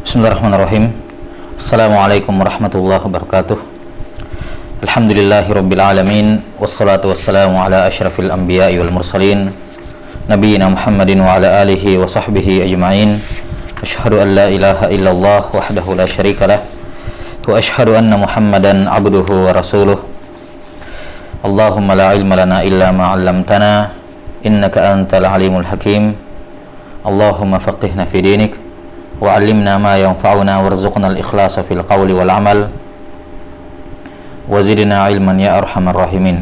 Bismillahirrahmanirrahim. Assalamualaikum warahmatullahi wabarakatuh. Alhamdulillahirabbil alamin wassalatu wassalamu ala asyrafil anbiya'i wal mursalin nabiyina Muhammadin wa ala alihi wa sahbihi ajma'in. Asyhadu an la ilaha illallah wahdahu la syarikalah wa asyhadu anna Muhammadan abduhu wa rasuluh. Allahumma la ilma lana illa ma 'allamtana innaka antal alimul hakim. Allahumma faqihna fi dinik wa 'allimna ma yanfa'una warzuqna al-ikhlasa fil qawli wal 'amal wa zidna 'ilman ya arhamar rahimin.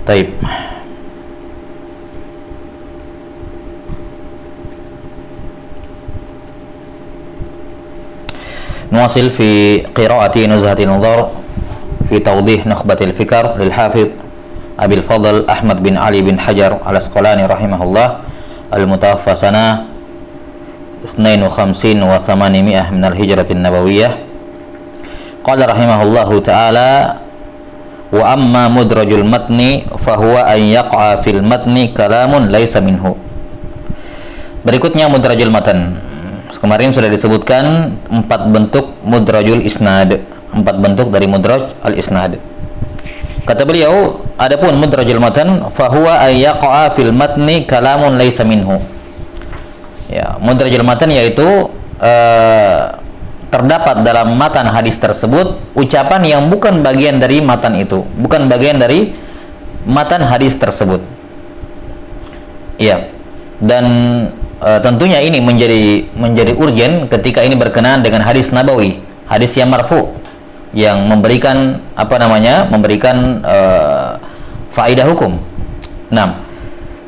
Taib. Nuwasil fi qira'ati Nuzhatin Nadhar fi tawdih Nukhbatil Fikr lil Hafidh Abil Fadl Ahmad bin Ali bin Hajar al-Asqalani rahimahullah al-mutawaffa sana 52 wa 800 min al-hijratin nabawiyah. Qala rahimahullahu ta'ala wa amma mudrajul matni fahuwa an yaq'a fil matni kalamun laysa minhu. Berikutnya mudrajul matan. Kemarin sudah disebutkan 4 bentuk mudrajul isnad, 4 bentuk dari mudraj al-isnad. Kata beliau, adapun mudrajul matan fahuwa an yaq'a fil matni kalamun laysa minhu. Ya, mudrajul matan yaitu terdapat dalam matan hadis tersebut ucapan yang bukan bagian dari matan itu, bukan bagian dari matan hadis tersebut. Ya. Dan tentunya ini menjadi urgen ketika ini berkenaan dengan hadis nabawi, hadis yang marfu yang memberikan memberikan faedah hukum. Nah,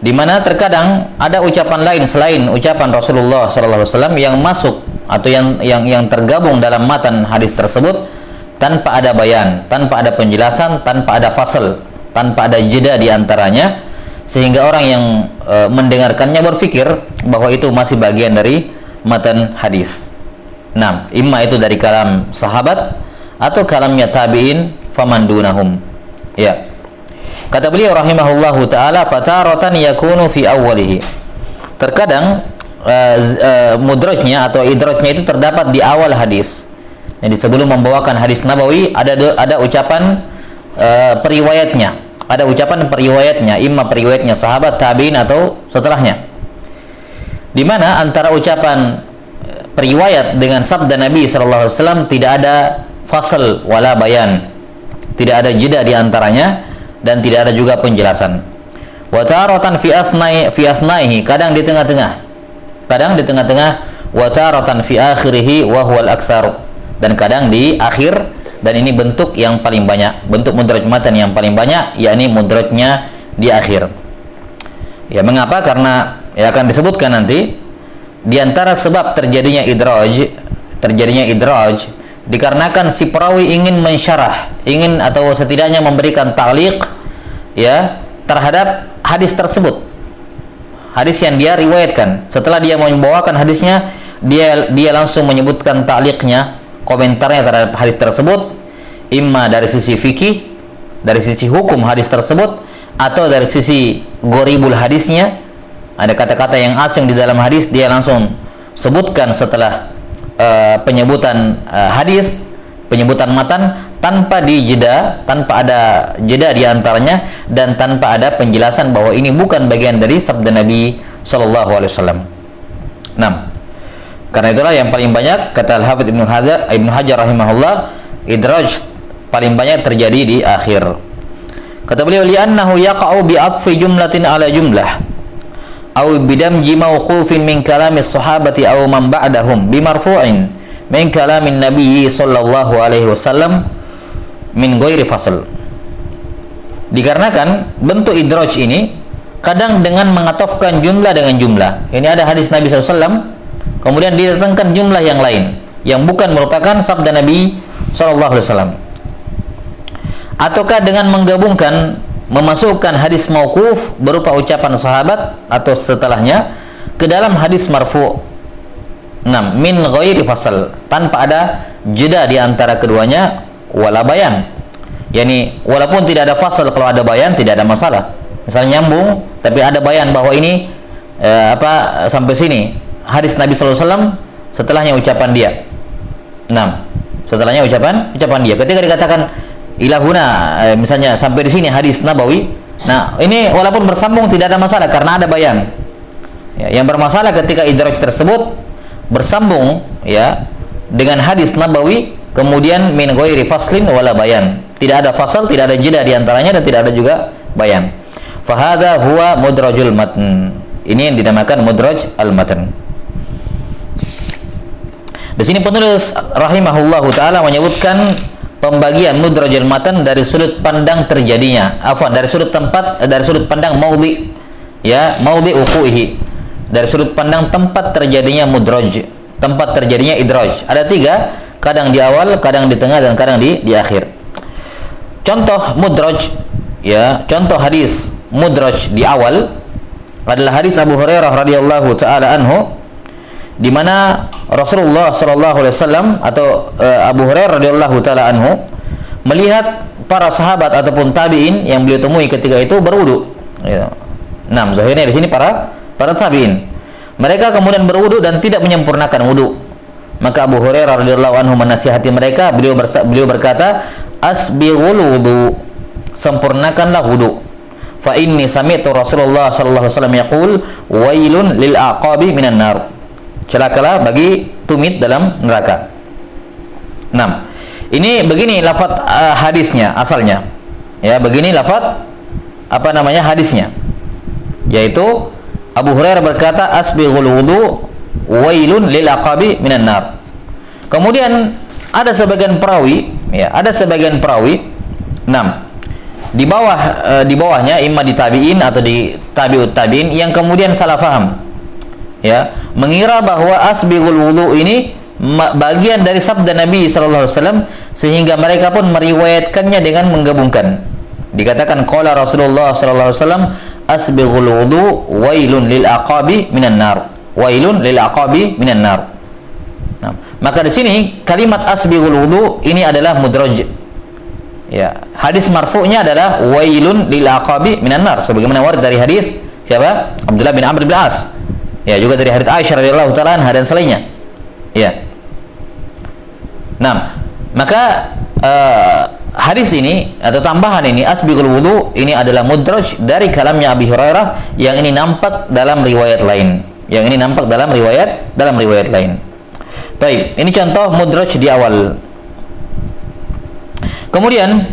di mana terkadang ada ucapan lain selain ucapan Rasulullah SAW yang masuk atau yang tergabung dalam matan hadis tersebut tanpa ada bayan, tanpa ada penjelasan, tanpa ada fasal, tanpa ada jeda di antaranya, sehingga orang yang mendengarkannya berpikir bahwa itu masih bagian dari matan hadis. Nah, imma itu dari kalam sahabat atau kalamnya tabi'in faman dunahum. Ya. Kata beliau rahimahullahu ta'ala, fataratan yakunu fi awwalihi. Terkadang mudrajnya atau idrajnya itu terdapat di awal hadis. Jadi sebelum membawakan hadis nabawi ada ucapan periwayatnya. Ada ucapan periwayatnya, imma periwayatnya sahabat, tabi'in atau setelahnya. Di mana antara ucapan periwayat dengan sabda Nabi sallallahu alaihi wasallam tidak ada fasal wala bayan. Tidak ada jeda di antaranya dan tidak ada juga penjelasan. Wa taratan fi asnaihi, kadang di tengah-tengah. Kadang di tengah-tengah, wa taratan fi akhirih wa huwal aktsar, dan kadang di akhir, dan ini bentuk yang paling banyak, bentuk mudraj matan yang paling banyak, yakni mudrajnya di akhir. Ya, mengapa? Karena ya akan disebutkan nanti di antara sebab terjadinya idraj dikarenakan si perawi ingin mensyarah, ingin atau setidaknya memberikan ta'liq ya terhadap hadis tersebut, hadis yang dia riwayatkan. Setelah dia membawakan hadisnya, dia langsung menyebutkan ta'liqnya, komentarnya terhadap hadis tersebut, imma dari sisi fikih, dari sisi hukum hadis tersebut, atau dari sisi goribul hadisnya, ada kata-kata yang asing di dalam hadis, dia langsung sebutkan setelah penyebutan hadis, penyebutan matan, tanpa dijeda, tanpa ada jeda di antaranya, dan tanpa ada penjelasan bahwa ini bukan bagian dari sabda Nabi sallallahu alaihi wasallam. Nah, karena itulah yang paling banyak, kata Al-Hafidz Ibnu Hajar rahimahullah, idraj paling banyak terjadi di akhir. Kata beliau, li'annahu yaqa'u bi'atfi jumlatin ala jumlah aw bidamji mawqufin min kalamis sahabati aw man ba'dahum bimarfu'in min kalamin nabiyyi sallallahu alaihi wasallam min ghairi fasl. Dikarenakan bentuk idraj ini kadang dengan mengatofkan jumlah dengan jumlah. Ini ada hadis Nabi SAW, kemudian didatangkan jumlah yang lain yang bukan merupakan sabda Nabi SAW. Ataukah dengan menggabungkan, memasukkan hadis mauquf berupa ucapan sahabat atau setelahnya ke dalam hadis marfu'. 6. Min ghairi fasal, tanpa ada jeda di antara keduanya, wala bayan. Yani walaupun tidak ada fasal, kalau ada bayan tidak ada masalah. Misalnya nyambung tapi ada bayan bahwa ini sampai sini hadis Nabi sallallahu alaihi wasallam setelahnya ucapan dia. 6. Setelahnya ucapan dia. Ketika dikatakan ilahuna, misalnya sampai di sini hadis nabawi. Nah, ini walaupun bersambung tidak ada masalah karena ada bayan. Ya, yang bermasalah ketika idraj tersebut bersambung ya dengan hadis nabawi, kemudian min ghairi faslin wala bayan. Tidak ada fasal, tidak ada jeda di antaranya dan tidak ada juga bayan. Fahadha huwa mudrajul matn. Ini yang dinamakan mudraj al-matn. Di sini penulis rahimahullahu taala menyebutkan pembagian mudrajul matan dari sudut pandang terjadinya, dari sudut pandang maudhi, ya, maudhi uquihi, dari sudut pandang tempat terjadinya mudraj, tempat terjadinya idraj. Ada 3, kadang di awal, kadang di tengah, dan kadang di akhir. Contoh mudraj, ya, contoh hadis mudraj di awal adalah hadis Abu Hurairah radhiyallahu taala anhu, di mana Rasulullah sallallahu alaihi wasallam atau Abu Hurairah radhiyallahu taala anhu melihat para sahabat ataupun tabi'in yang beliau temui ketika itu berwudu. Ya. Nah, zahirnya di sini para tabi'in. Mereka kemudian berwudu dan tidak menyempurnakan wudu. Maka Abu Hurairah radhiyallahu anhu menasihati mereka, beliau berkata, "Asbighul wudu." Sempurnakanlah wudu. Fa inni sami'tu Rasulullah sallallahu alaihi wasallam yaqul, "Wailun lil aqabi minan nar." Celakalah bagi tumit dalam neraka. 6. Ini begini lafaz hadisnya asalnya. Ya, begini lafaz hadisnya. Yaitu Abu Hurairah berkata, "Asbighul wudu, wailun lil aqabi minan nar." Kemudian ada sebagian perawi, 6. Di bawahnya imma di tabi'in atau di tabi'ut tabi'in yang kemudian salah faham, ya, mengira bahwa asbighul wudu ini bagian dari sabda Nabi sallallahu alaihi wasallam, sehingga mereka pun meriwayatkannya dengan menggabungkan. Dikatakan qala Rasulullah sallallahu alaihi wasallam, asbighul wudu wailun lil aqabi minan nar. Wailun lil aqabi minan nar. Nah, maka di sini kalimat asbighul wudu ini adalah mudraj. Ya, hadis marfu'nya adalah wailun lil aqabi minan nar, sebagaimana warid dari hadis siapa? Abdullah bin Amr bin As. Ya, juga dari hadis Aisyah radhiyallahu taala anha dan selainnya. Ya. Nah, maka hadis ini atau tambahan ini asbighul wudu ini adalah mudraj dari kalamnya Abi Hurairah yang ini nampak dalam riwayat lain. Dalam riwayat lain. Baik, ini contoh mudraj di awal. Kemudian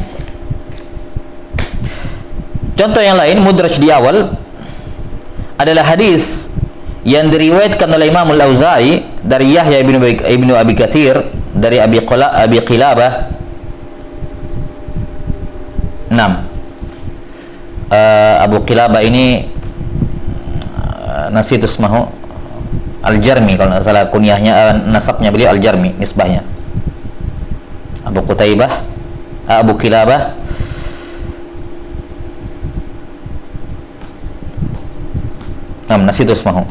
contoh yang lain mudraj di awal adalah hadis yang diriwayatkan oleh Imam Al-Auza'i dari Yahya ibnu Abi Katsir dari Abi Qilabah. 6. Abu Qilabah ini nasitu ismahu Al-Jarmi, kalau tidak salah kunyahnya, nasabnya beliau Al-Jarmi, nisbahnya. Abu Qilabah nasitu ismahu.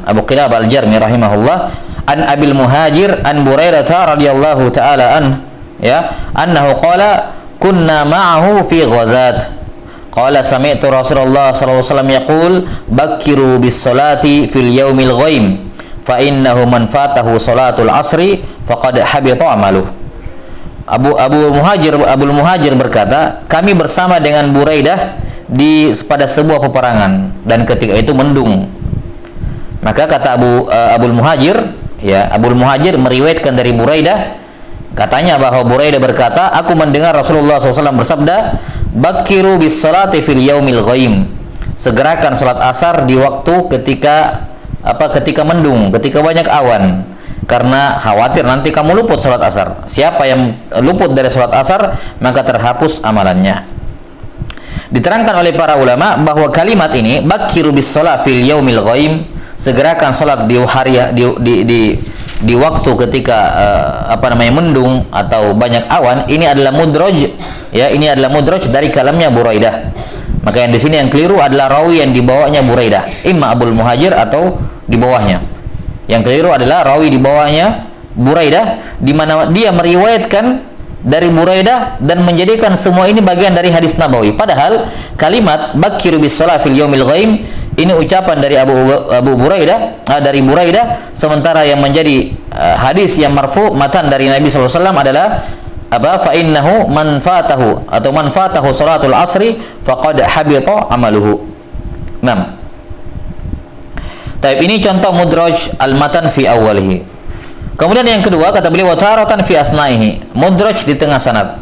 Abu Qilabah Al-Jarmi rahimahullah an Abil Muhajir an Burairah radhiyallahu taala annahu qala kunna ma'ahu fi ghazat qala sami'tu Rasulullah sallallahu alaihi wasallam yaqul bakkiru bis salati fil yaumil ghaim fa innahu man fatahu salatul asri faqad habita amaluh. Abul Muhajir berkata, kami bersama dengan Buraidah pada sebuah peperangan dan ketika itu mendung. Maka kata Abul Muhajir, ya, Abul Muhajir meriwayatkan dari Buraidah, katanya bahwa Buraidah berkata, aku mendengar Rasulullah SAW bersabda, bakiru bis salati fil yaumil ghaim, segerakan salat asar di waktu ketika mendung, ketika banyak awan, karena khawatir nanti kamu luput salat asar. Siapa yang luput dari salat asar maka terhapus amalannya. Diterangkan oleh para ulama bahwa kalimat ini bakiru bis salat fil yaumil ghaim, segerakan salat di hari di waktu ketika mendung atau banyak awan, ini adalah mudraj, ya, ini adalah mudraj dari kalamnya Buraidah. Maka yang di sini yang keliru adalah rawi yang dibawanya Buraidah, imma Abul Muhajir atau di bawahnya. Yang keliru adalah rawi di bawahnya Buraidah, di mana dia meriwayatkan dari Buraidah dan menjadikan semua ini bagian dari hadis Nabawi. Padahal kalimat bakiru bis shalah fil yaumil ghaim ini ucapan dari Abu Buraidah, dari Buraidah, sementara yang menjadi hadis yang marfu matan dari Nabi sallallahu alaihi wasallam adalah apa? Fa innahu man fatahu atau man fatahu salatul asri faqad habita amaluhu. 6. Taib, ini contoh mudraj al-matan fi awwalihi. Kemudian yang kedua kata beliau wa taratan fi asna'ihi, mudraj di tengah sanad.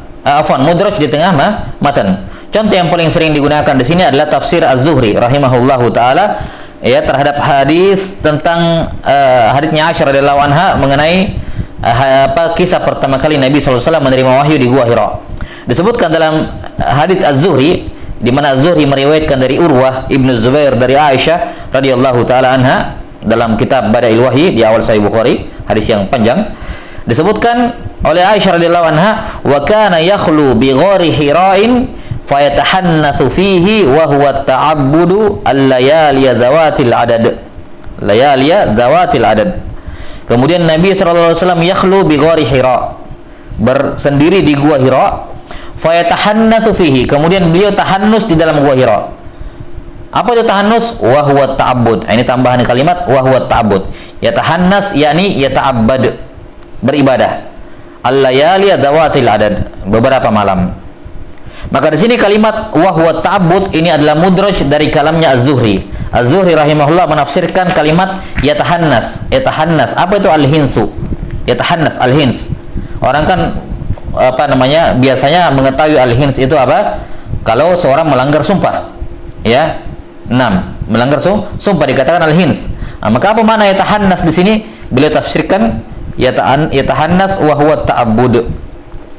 Mudraj di tengah matan. Contoh yang paling sering digunakan di sini adalah tafsir Az-Zuhri rahimahullahu taala ya terhadap hadis tentang hadisnya Aisyah radhiyallahu anha mengenai kisah pertama kali Nabi sallallahu alaihi wasallam menerima wahyu di Gua Hira. Disebutkan dalam hadis Az-Zuhri di mana Az-Zuhri meriwayatkan dari Urwah ibnu Zubair dari Aisyah radhiyallahu taala anha dalam kitab Bada'il Wahyi di awal Sahih Bukhari, hadis yang panjang. Disebutkan oleh Aisyah radhiyallahu anha wa kana yakhlu bi ghari Hira'in fayatahannatsu fihi wa huwa ta'abbudu al-layaliya dzawatil adad. Layaliya dzawatil adad. Kemudian Nabi sallallahu alaihi wasallam yakhlu bi ghari Hira, bersendiri di Gua Hira, fayatahannatsu fihi, kemudian beliau tahannus di dalam Gua Hira. Apa itu tahannus? Wa huwa ta'abbud. Ini tambahan kalimat wa huwa ta'abbud. Yatahannas yakni yata'abbad, beribadah. Al-layaliya dzawatil adad, beberapa malam. Maka di sini kalimat wa huwa ta'abbud ini adalah mudraj dari kalamnya Az-Zuhri. Az-Zuhri rahimahullah menafsirkan kalimat yatahannas. Yatahannas, apa itu al-hinsu? Yatahannas, al-hins. Orang kan biasanya mengetahui al-hins itu apa? Kalau seorang melanggar sumpah. Ya. 6. Melanggar sumpah dikatakan al-hins. Maka apa makna yatahannas di sini? Beliau tafsirkan yatahannas wa huwa ta'abbud.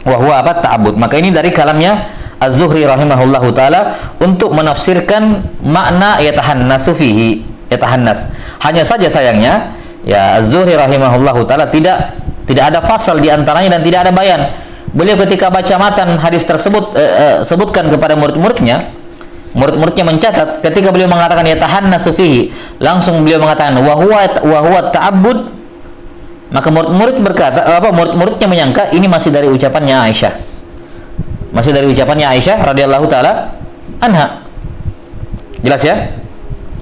Wa huwa apa? Ta'abbud. Maka ini dari kalamnya Az-Zuhri rahimahullahu taala untuk menafsirkan makna yatahannasu fihi, yatahannas. Hanya saja sayangnya ya Az-Zuhri rahimahullahu taala tidak ada fasal di antaranya dan tidak ada bayan. Beliau ketika baca matan hadis tersebut sebutkan kepada murid-muridnya mencatat ketika beliau mengatakan yatahannasu fihi, langsung beliau mengatakan wa huwa ta'abbud. Maka murid-muridnya menyangka ini masih dari ucapannya Aisyah. Masih dari ucapannya Aisyah radhiyallahu taala anha. Jelas ya?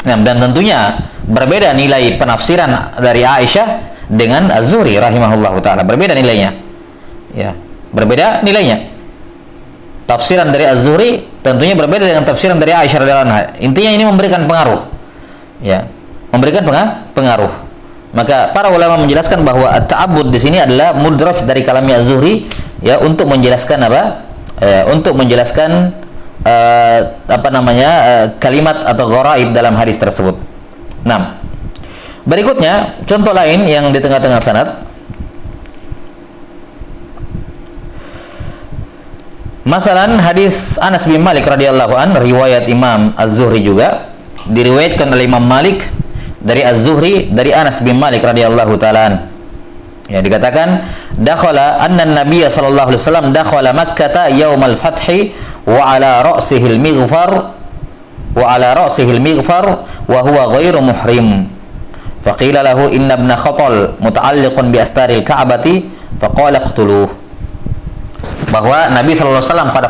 Nah, dan tentunya berbeda nilai penafsiran dari Aisyah dengan Az-Zuhri rahimahullahu taala. Berbeda nilainya. Ya, berbeda nilainya. Tafsiran dari Az-Zuhri tentunya berbeda dengan tafsiran dari Aisyah radhiyallahu anha. Intinya ini memberikan pengaruh. Ya, memberikan pengaruh. Maka para ulama menjelaskan bahwa at-ta'abbud di sini adalah mudraj dari kalamnya Az-Zuhri ya untuk menjelaskan apa? Untuk menjelaskan kalimat atau gharaib dalam hadis tersebut. 6. Berikutnya contoh lain yang di tengah-tengah sanad. Masalan hadis Anas bin Malik radhiyallahu an, riwayat Imam Az-Zuhri juga diriwayatkan oleh Imam Malik dari Az-Zuhri dari Anas bin Malik radhiyallahu taala an. Ya, dikatakan dakhala anna an-nabiy sallallahu alaihi wasallam dakhala Makkah yaumal fathi wa ala ra'sihi al-mighfar wa huwa ghairu muhrim. Faqila lahu inna ibna Khatal muta'alliqun bi astaril Ka'bati faqala iqtuluh. Bahwa Nabi sallallahu alaihi wasallam pada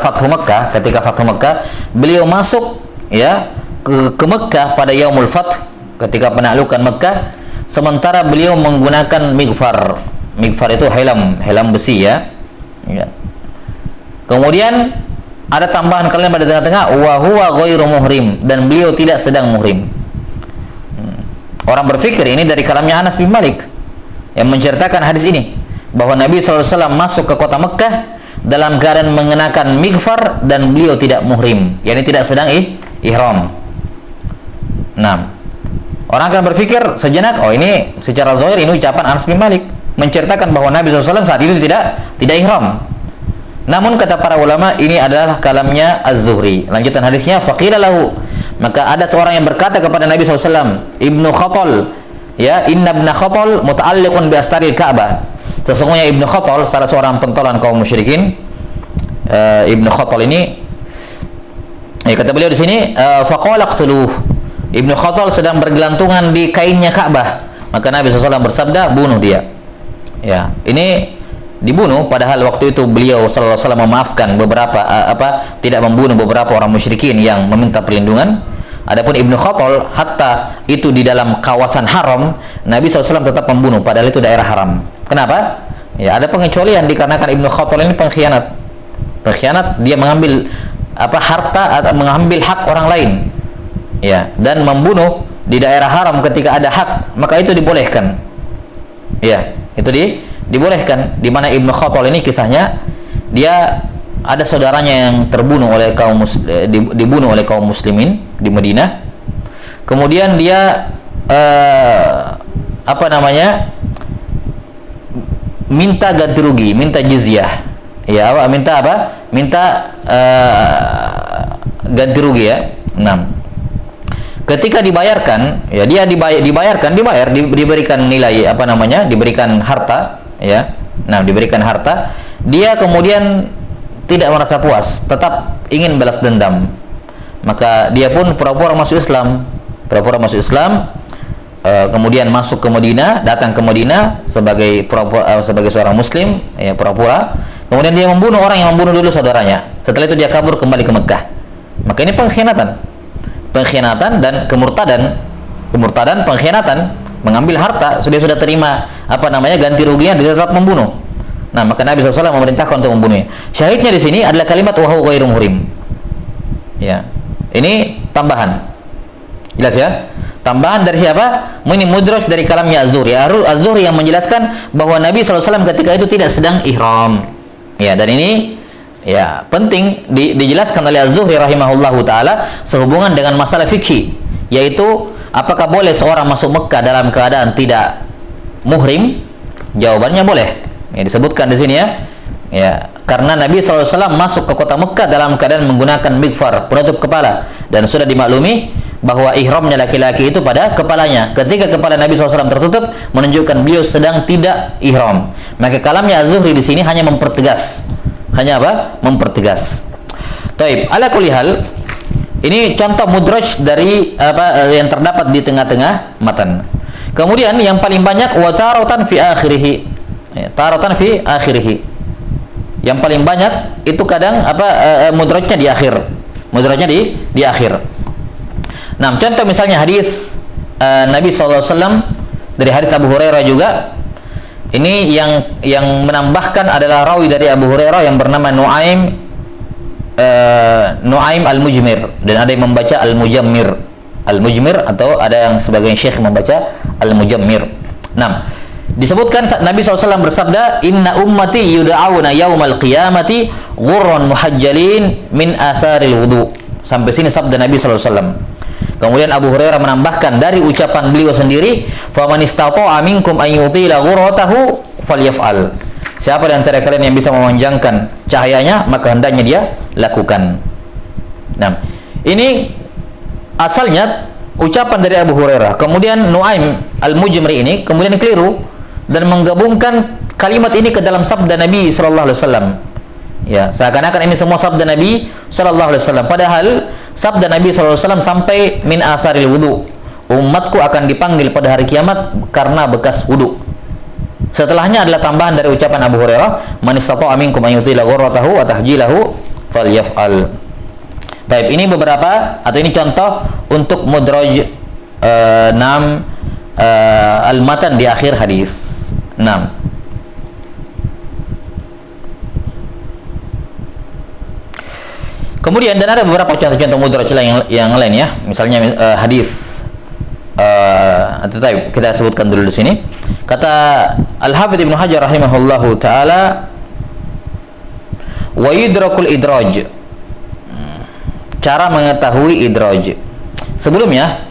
ketika Fathu Makkah, beliau masuk ya ke Makkah pada yaumul fath, ketika penaklukan Makkah, sementara beliau menggunakan mighfar. Mighfar itu helm besi ya. Kemudian ada tambahan kalimat pada tengah-tengah wa huwa ghairu muhrim, dan beliau tidak sedang muhrim. Orang berpikir ini dari kalamnya Anas bin Malik yang menceritakan hadis ini bahwa Nabi SAW masuk ke kota Mekah dalam keadaan mengenakan mighfar dan beliau tidak muhrim, yakni tidak sedang ihram. Nah, orang akan berpikir sejenak, oh ini secara zahir ini ucapan Anas bin Malik menceritakan bahwa Nabi SAW saat itu tidak ihram. Namun kata para ulama ini adalah kalamnya Az-Zuhri. Lanjutan hadisnya, faqila lahu, maka ada seorang yang berkata kepada Nabi SAW, Ibnu Khatal, ya, inna ibna Khatal muta'alliqun bi astaril Ka'bah. Sesungguhnya Ibnu Khatal salah seorang pentolan kaum musyrikin. Ibnu Khatal ini, kata beliau di sini, faqala iqtuluh. Ibnu Khatal sedang bergelantungan di kainnya Ka'bah. Maka Nabi SAW bersabda, bunuh dia. Ya, ini dibunuh, padahal waktu itu beliau sallallahu alaihi wasallam memaafkan beberapa tidak membunuh beberapa orang musyrikin yang meminta perlindungan. Adapun Ibnu Khattal, hatta itu di dalam kawasan haram, Nabi SAW tetap membunuh, padahal itu daerah haram. Kenapa? Ya, ada pengecualian dikarenakan Ibnu Khattal ini pengkhianat. Pengkhianat, dia mengambil harta atau mengambil hak orang lain. Ya, dan membunuh di daerah haram ketika ada hak, maka itu dibolehkan. Ya, itu dibolehkan. Di mana Ibnu Khattal ini kisahnya, dia ada saudaranya yang terbunuh oleh dibunuh oleh kaum muslimin di Madinah. Kemudian dia minta ganti rugi, minta jizyah. Ya, minta apa? Minta ganti rugi ya. 6. Ketika dibayarkan, ya dia dibayar, diberikan nilai diberikan harta, ya. Nah, diberikan harta, dia kemudian tidak merasa puas, tetap ingin balas dendam. Maka dia pun pura-pura masuk Islam, kemudian masuk ke Madinah, datang ke Madinah sebagai seorang muslim, ya, pura-pura. Kemudian dia membunuh orang yang membunuh dulu saudaranya. Setelah itu dia kabur kembali ke Mekah. Maka ini pengkhianatan dan kemurtadan, pengkhianatan, mengambil harta, sudah terima ganti ruginya, dia tetap membunuh. Nah, maka Nabi SAW memerintahkan untuk membunuhnya. Syahidnya di sini adalah kalimat wa huwa ghairu muhrim. Ya. Ini tambahan. Jelas ya? Tambahan dari siapa? Ini mudraj dari kalamnya Az-Zuhri. Az-Zuhri yang menjelaskan bahwa Nabi SAW ketika itu tidak sedang ihram. Ya, dan ini ya penting dijelaskan oleh Az-Zuhri rahimahullahu taala sehubungan dengan masalah fikih, yaitu apakah boleh seorang masuk Mekah dalam keadaan tidak muhrim? Jawabannya boleh. Ya, disebutkan di sini ya. Ya, karena Nabi SAW masuk ke kota Mekah dalam keadaan menggunakan mikfar, penutup kepala, dan sudah dimaklumi bahwa ihramnya laki-laki itu pada kepalanya. Ketika kepala Nabi SAW tertutup, menunjukkan beliau sedang tidak ihram. Maka kalamnya Az-Zuhri di sini hanya mempertegas. Mempertegas. Taib, ala kulli hal, ini contoh mudraj dari yang terdapat di tengah-tengah matan. Kemudian yang paling banyak wa taratan fi akhirih. Ya, taratan fi akhirih. Yang paling banyak itu kadang mudrajnya di akhir. Mudrajnya di akhir. Nah, contoh misalnya hadis Nabi SAW dari hadis Abu Hurairah juga. Ini yang menambahkan adalah rawi dari Abu Hurairah yang bernama Nuaim Al-Mujmir, dan ada yang membaca Al-Mujmir atau ada yang sebagian syekh membaca Al-Mujammir. Nah, disebutkan Nabi SAW bersabda, inna ummati yuda'awna yaumal qiyamati ghurran muhajjalin min atharil wudu. Sampai sini sabda Nabi SAW. Kemudian Abu Hurairah menambahkan dari ucapan beliau sendiri, faman istata'a minkum an yutila ghurratahu falyaf'al. Siapa di antara kalian yang bisa memanjangkan cahayanya, maka hendaknya dia lakukan. Nah, ini asalnya ucapan dari Abu Hurairah. Kemudian Nuaim Al-Mujmir ini kemudian keliru dan menggabungkan kalimat ini ke dalam sabda Nabi sallallahu alaihi wasallam. Ya, seakan-akan ini semua sabda Nabi sallallahu alaihi wasallam. Padahal sabda Nabi sallallahu alaihi wasallam sampai min atharil wudu. Umatku akan dipanggil pada hari kiamat karena bekas wudu. Setelahnya adalah tambahan dari ucapan Abu Hurairah, man istata'a minkum an yutila ghurratahu wa tahjilahu falyaf'al. Baik, ini beberapa atau ini contoh untuk mudraj 6 al-matan di akhir hadis. 6. Kemudian dan ada beberapa contoh-contoh mudraj yang lain ya. Misalnya hadis kita sebutkan dulu di sini. Kata Al-Hafidz Ibnu Hajar rahimahullahu taala, wa yudrakul idraj. Cara mengetahui idraj. Sebelumnya,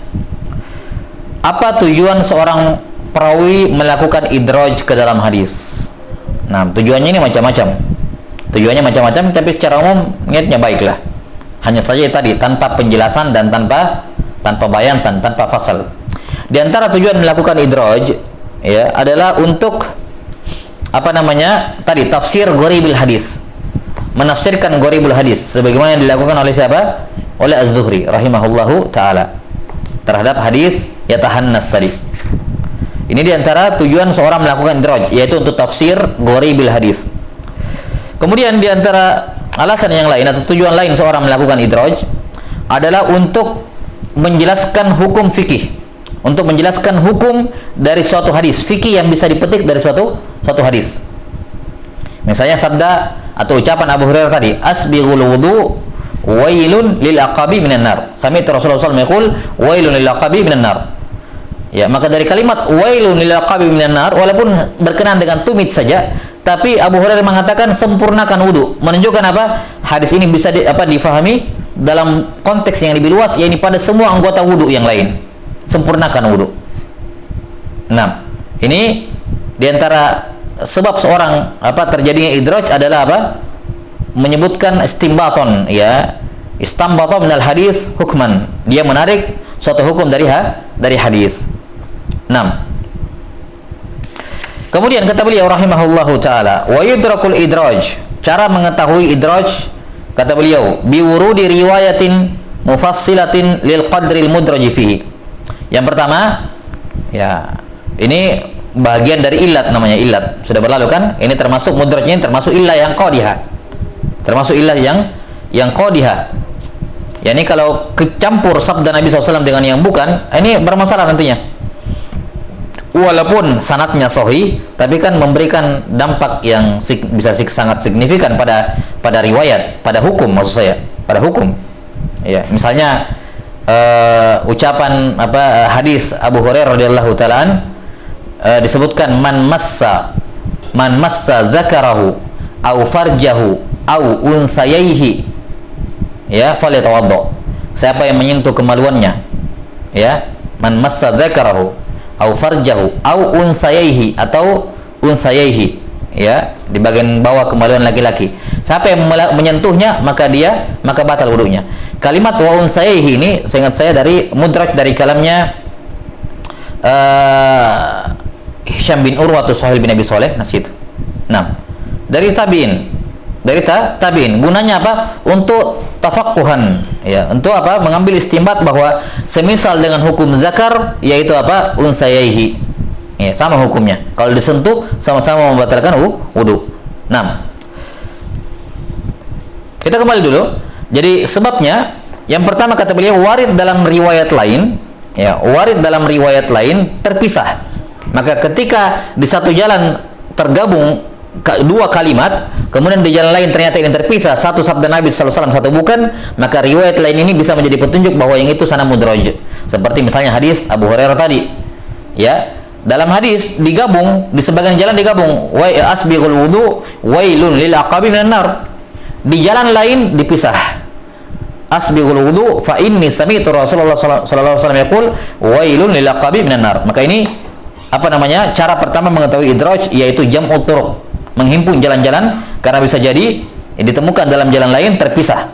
apa tujuan seorang perawi melakukan idraj ke dalam hadis? Nah, tujuannya ini macam-macam. Tujuannya macam-macam, tapi secara umum niatnya baiklah. Hanya saja tadi tanpa penjelasan dan tanpa bayan, tanpa fasal. Di antara tujuan melakukan idraj ya adalah untuk tadi tafsir ghoribil hadis. Menafsirkan ghoribul hadis sebagaimana yang dilakukan oleh siapa? Oleh Az-Zuhri rahimahullahu taala terhadap hadis yatahannas tadi. Ini di antara tujuan seorang melakukan idraj, yaitu untuk tafsir ghoribil hadis. Kemudian di antara alasan yang lain atau tujuan lain seorang melakukan idraj adalah untuk menjelaskan hukum fikih, untuk menjelaskan hukum dari suatu hadis, fikih yang bisa dipetik dari suatu hadis. Misalnya sabda atau ucapan Abu Hurairah tadi, asbighul wudu wailun lil aqabi minan nar. Sami'tu Rasulullah sallallahu alaihi wasallam yaqul wailun lil aqabi minan nar. Ya, maka dari kalimat wailun lil aqabi minan nar, walaupun berkenaan dengan tumit saja, tapi Abu Hurairah mengatakan sempurnakan wudu, menunjukkan apa? Hadis ini bisa difahami dalam konteks yang lebih luas, yakni pada semua anggota wudu yang lain. Sempurnakan wudu. Nah, ini diantara sebab seorang terjadinya idraj adalah apa? Menyebutkan istimbaton, ya, istambata minal hadis hukman. Dia menarik suatu hukum dari hadis. 6. Kemudian kata beliau rahimahullahu taala, wa yudrakul idraj. Cara mengetahui idraj, kata beliau, biwurudi riwayatin mufassilatin lil qadril mudraj fihi. Yang pertama, ya, ini bagian dari illat, namanya illat. Sudah berlalu kan? Ini termasuk mudrajnya, termasuk illah yang qadihah. Termasuk illah yang qadihah. Ya, ini kalau kecampur sabda Nabi SAW dengan yang bukan, ini bermasalah nantinya. Walaupun sanadnya sahih, tapi kan memberikan dampak yang bisa sangat signifikan pada riwayat, pada hukum, maksud saya, pada hukum. Ya, misalnya ucapan hadis Abu Hurairah radhiyallahu taala disebutkan man massa dzakarahu au farjahu au unsayaihi, ya, falyatawaddo. Siapa yang menyentuh kemaluannya, ya, man massa dzakarahu au farjahu au unsayaihi, atau unsayaihi, ya, di bagian bawah kemaluan laki-laki. Siapa yang menyentuhnya maka batal wudunya. Kalimat wa unsayaihi ini seingat saya dari mudraj dari kalamnya Hisham bin Urwah atau Suhail bin Abi Saleh Nasid. Nah, dari tabi'in. Gunanya apa? Untuk tafaqquhan, ya, untuk apa? Mengambil istimbat bahwa semisal dengan hukum zakar, yaitu apa? Unsayaihi. Ya, sama hukumnya. Kalau disentuh sama-sama membatalkan wudu. Nah, kita kembali dulu. Jadi sebabnya yang pertama kata beliau warid dalam riwayat lain, ya, warid dalam riwayat lain terpisah. Maka ketika di satu jalan tergabung dua kalimat, kemudian di jalan lain ternyata ini terpisah, satu sabda Nabi sallallahu alaihi wasallam, satu bukan, maka riwayat lain ini bisa menjadi petunjuk bahwa yang itu sanad mudraj. Seperti misalnya hadis Abu Hurairah tadi, ya, dalam hadis digabung, di sebagian jalan digabung, wa asbighul wudu wailun lil aqabi minan nar. Di jalan lain dipisah, asbighul wudu fa inni sami'tu Rasulullah sallallahu alaihi wasallam yaqul wailun lil aqabi minan nar. Maka ini cara pertama mengetahui idraj, yaitu jam'ut turuq, menghimpun jalan-jalan, karena bisa jadi ditemukan dalam jalan lain terpisah.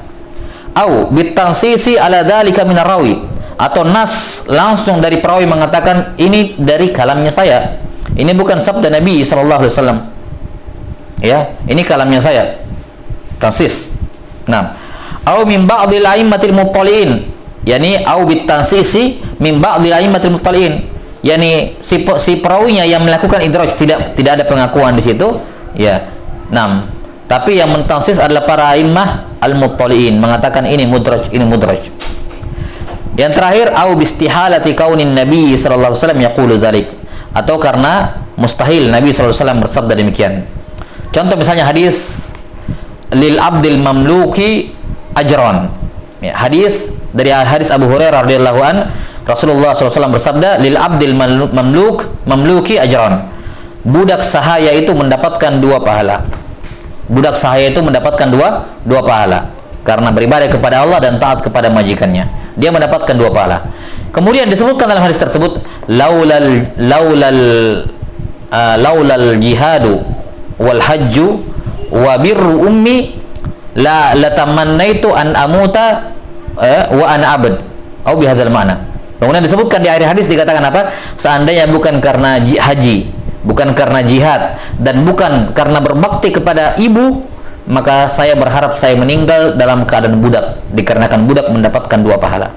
Au bitansisi ala dzalika minar rawi, atau nas langsung dari perawi mengatakan ini dari kalamnya saya, ini bukan sabda Nabi sallallahu alaihi wasallam, ya, ini kalamnya saya, tansis. Nah, au min ba'dil a'immatil muttali'in, yakni au bitansisi min ba'dil a'immatil muttali'in, yakni si perawinya yang melakukan idraj tidak ada pengakuan di situ, ya. Nah, tapi yang mentansis adalah para a'immah al-muttali'in, mengatakan ini mudraj, ini mudraj. Yang terakhir, au bistihalati kaunin Nabi sallallahu alaihi wasallam yaqulu dzalik, atau karena mustahil Nabi sallallahu alaihi wasallam bersabda demikian. Contoh misalnya hadis lil abdil mamluki ajran. Ya, hadis dari hadis Abu Hurairah radhiyallahu an, Rasulullah SAW bersabda, lil abdil mamluki ajran. Budak sahaya itu mendapatkan 2 pahala. Budak sahaya itu mendapatkan dua pahala karena beribadah kepada Allah dan taat kepada majikannya. Dia mendapatkan 2 pahala. Kemudian disebutkan dalam hadis tersebut, laulal jihadu wal hajju wa birru ummi la latamannaitu an amuta wa ana abd, atau bihadzal ma'na. Kemudian disebutkan di akhir hadis, dikatakan apa? Seandainya bukan karena haji, bukan karena jihad, dan bukan karena berbakti kepada ibu, maka saya berharap saya meninggal dalam keadaan budak, dikarenakan budak mendapatkan 2 pahala.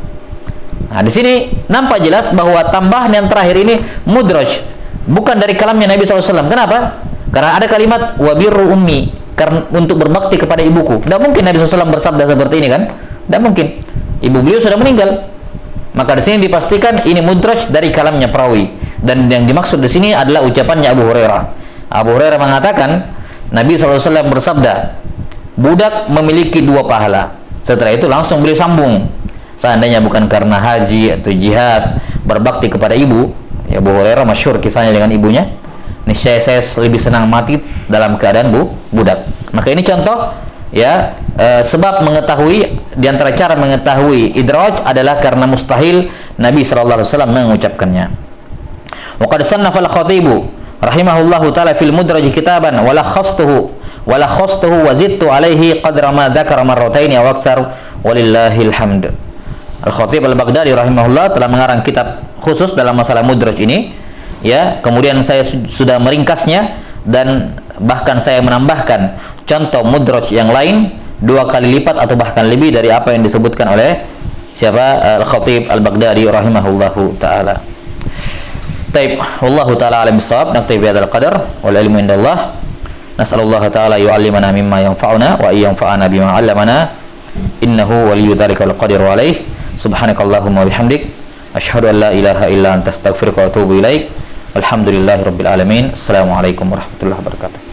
Nah, di sini nampak jelas bahwa tambahan yang terakhir ini mudraj, bukan dari kalamnya Nabi SAW. Kenapa? Karena ada kalimat wabirru ummi, karena untuk berbakti kepada ibuku. Tidak mungkin Nabi SAW bersabda seperti ini, kan? Tidak mungkin. Ibu beliau sudah meninggal. Maka di sini dipastikan ini mudraj dari kalamnya perawi, dan yang dimaksud di sini adalah ucapannya Abu Hurairah. Abu Hurairah mengatakan Nabi SAW bersabda, budak memiliki 2 pahala. Setelah itu langsung beliau sambung, seandainya bukan karena haji atau jihad berbakti kepada ibu, ya Abu Hurairah masyhur kisahnya dengan ibunya, niscaya saya lebih senang mati dalam keadaan budak. Maka ini contoh, ya, sebab mengetahui, diantara cara mengetahui idraj adalah karena mustahil Nabi SAW mengucapkannya. Wa qad sannafa al-Khatibu rahimahullahu taala fil mudraj kitaban wala khastuhu wa zidtu alaihi qadra ma dzakara marrataini aw aktsar walillahil hamd. Al-Khatib Al-Baghdadi rahimahullah telah mengarang kitab khusus dalam masalah mudraj ini, ya, kemudian saya sudah meringkasnya dan bahkan saya menambahkan contoh mudraj yang lain 2 kali lipat atau bahkan lebih dari apa yang disebutkan oleh siapa? Al-Khatib Al-Baghdadi rahimahullahu taala. Taib, wallahu taala alam bisawab. Naktafi bihadzal qadar wal ilmu indallah. Nas'alullah taala yu'allimana mimma yanfa'una wa yanfa'ana bima 'allamana. Innahu waliyyu dzalika wal qadiru alaih. Subhanakallahumma wa bihamdik asyhadu an la ilaha illa anta astaghfiruka wa atubu ilaik. Alhamdulillahirabbil alamin. Assalamualaikum warahmatullahi wabarakatuh.